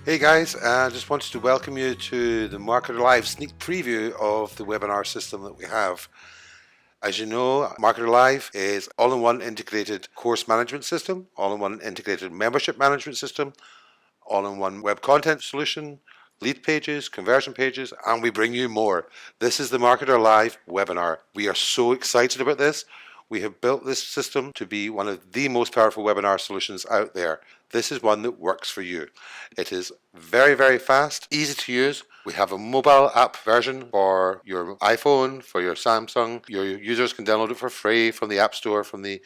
Hey guys, I just wanted to welcome you to the MarketerLIVE sneak preview of the webinar system that we have. As you know, MarketerLIVE is all-in-one integrated course management system, all-in-one integrated membership management system, all-in-one web content solution, lead pages, conversion pages, and we bring you more. This is the MarketerLIVE webinar. We are so excited about this. We have built this system to be one of the most powerful webinar solutions out there. This is one that works for you. It is very, very fast, easy to use. We have a mobile app version for your iPhone, for your Samsung. Your users can download it for free from the App Store, from the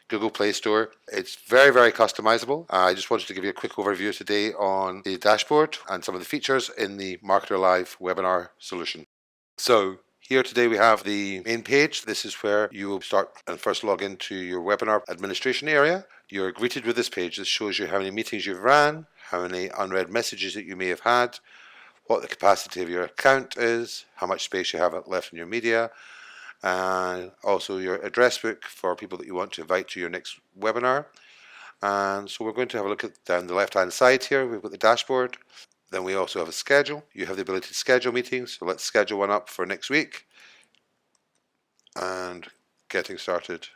Google Play Store. It's very, very customizable. I just wanted to give you a quick overview today on the dashboard and some of the features in the MarketerLIVE webinar solution. So here today we have the main page. This is where you will start and first log into your webinar administration area. You're greeted with this page. This shows you how many meetings you've ran, how many unread messages that you may have had, what the capacity of your account is, how much space you have left in your media, and also your address book for people that you want to invite to your next webinar. And so we're going to have a look at down the left hand side here. We've got the dashboard. Then we also have a schedule. You have the ability to schedule meetings. So let's schedule one up for next week. And getting started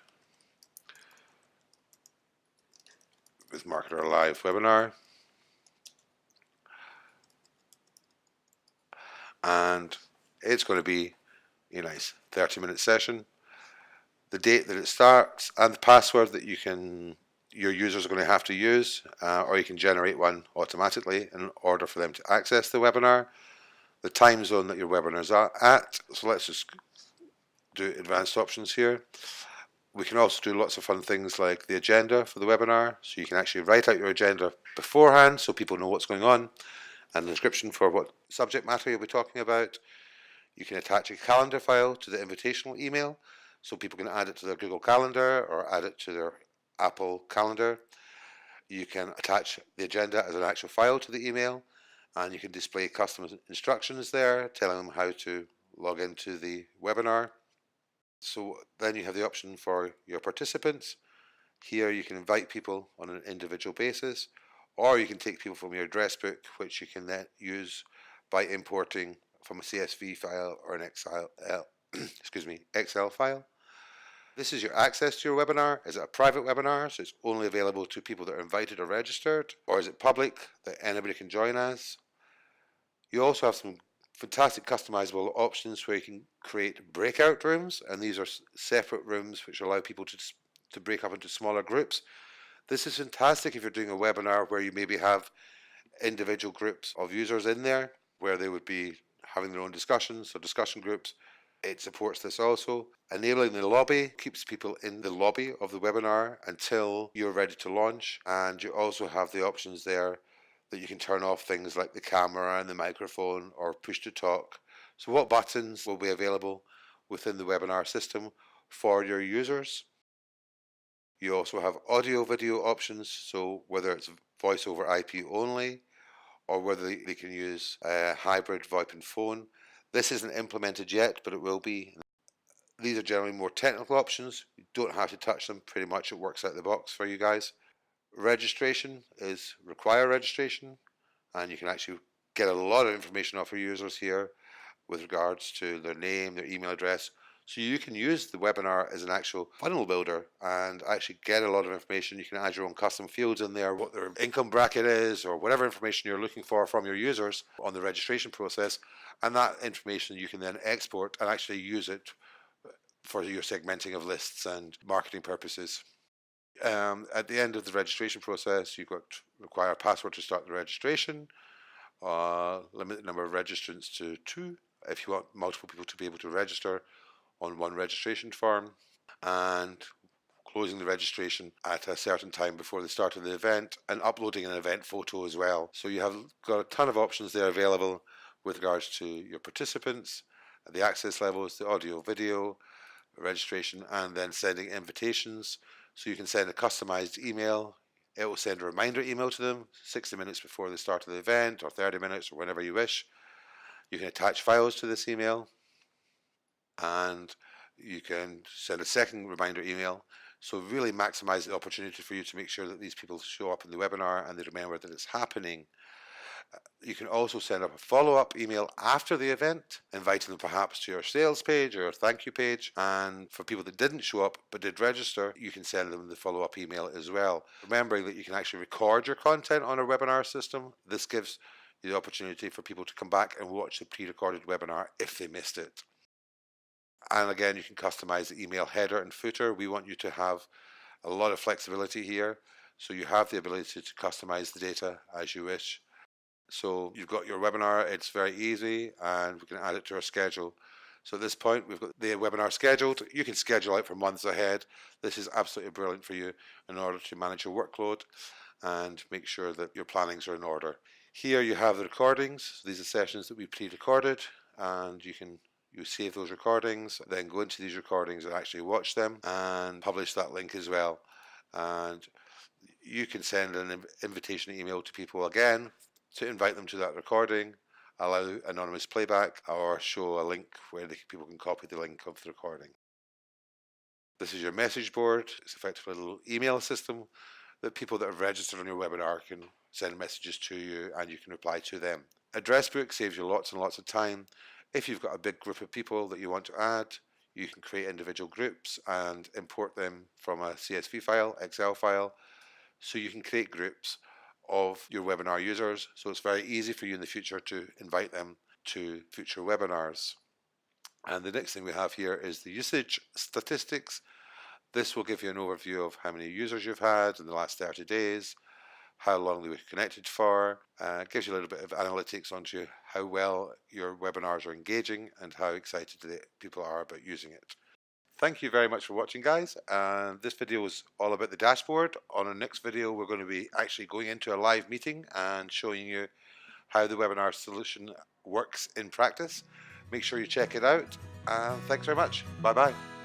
with MarketerLIVE webinar. And it's going to be a nice 30-minute session. The date that it starts and the password that your users are going to have to use, or you can generate one automatically in order for them to access the webinar. The time zone that your webinar is at. So let's just do advanced options here. We can also do lots of fun things like the agenda for the webinar. So you can actually write out your agenda beforehand so people know what's going on, and the description for what subject matter you'll be talking about. You can attach a calendar file to the invitational email so people can add it to their Google Calendar or add it to their Apple Calendar. You can attach the agenda as an actual file to the email, and you can display custom instructions there telling them how to log into the webinar. So then you have the option for your participants. Here you can invite people on an individual basis, or you can take people from your address book, which you can then use by importing from a CSV file or an Excel file. This is your access to your webinar. Is it a private webinar, so it's only available to people that are invited or registered? Or is it public, that anybody can join as? You also have some fantastic customizable options where you can create breakout rooms, and these are separate rooms which allow people to break up into smaller groups. This is fantastic if you're doing a webinar where you maybe have individual groups of users in there where they would be having their own discussions or discussion groups. It supports this also. Enabling the lobby keeps people in the lobby of the webinar until you're ready to launch, and you also have the options there that you can turn off things like the camera and the microphone or push to talk. So what buttons will be available within the webinar system for your users? You also have audio video options, so whether it's voice over IP only or whether they can use a hybrid VoIP and phone. This isn't implemented yet, but it will be. These are generally more technical options. You don't have to touch them. Pretty much it works out the box for you guys. Registration is require registration, and you can actually get a lot of information off your users here with regards to their name, their email address. So you can use the webinar as an actual funnel builder and actually get a lot of information. You can add your own custom fields in there, what their income bracket is, or whatever information you're looking for from your users on the registration process. And that information you can then export and actually use it for your segmenting of lists and marketing purposes. At the end of the registration process, you've got require a password to start the registration, limit the number of registrants to 2 if you want multiple people to be able to register on one registration form, and closing the registration at a certain time before the start of the event, and uploading an event photo as well. So you have got a ton of options there available with regards to your participants, the access levels, the audio, video, registration, and then sending invitations. So you can send a customized email. It will send a reminder email to them 60 minutes before the start of the event, or 30 minutes, or whenever you wish. You can attach files to this email, and you can send a second reminder email. So really maximize the opportunity for you to make sure that these people show up in the webinar and they remember that it's happening. You can also send up a follow-up email after the event, inviting them perhaps to your sales page or thank you page. And for people that didn't show up but did register, you can send them the follow-up email as well. Remembering that you can actually record your content on our webinar system. This gives you the opportunity for people to come back and watch the pre-recorded webinar if they missed it. And again, you can customize the email header and footer. We want you to have a lot of flexibility here, so you have the ability to customize the data as you wish. So you've got your webinar, it's very easy, and we can add it to our schedule. So at this point, we've got the webinar scheduled. You can schedule out for months ahead. This is absolutely brilliant for you in order to manage your workload and make sure that your plannings are in order. Here you have the recordings. These are sessions that we pre-recorded, and you save those recordings, then go into these recordings and actually watch them and publish that link as well. And you can send an invitation email to people again to invite them to that recording, allow anonymous playback, or show a link where people can copy the link of the recording. This is your message board. It's effectively a little email system that people that have registered on your webinar can send messages to you and you can reply to them. Address book saves you lots and lots of time. If you've got a big group of people that you want to add, you can create individual groups and import them from a CSV file, Excel file, so you can create groups of your webinar users. So it's very easy for you in the future to invite them to future webinars. And the next thing we have here is the usage statistics. This will give you an overview of how many users you've had in the last 30 days, how long they were connected for. It gives you a little bit of analytics onto how well your webinars are engaging and how excited people are about using it. Thank you very much for watching, guys. This video is all about the dashboard. On our next video, we're going to be actually going into a live meeting and showing you how the webinar solution works in practice. Make sure you check it out. Thanks very much. Bye-bye.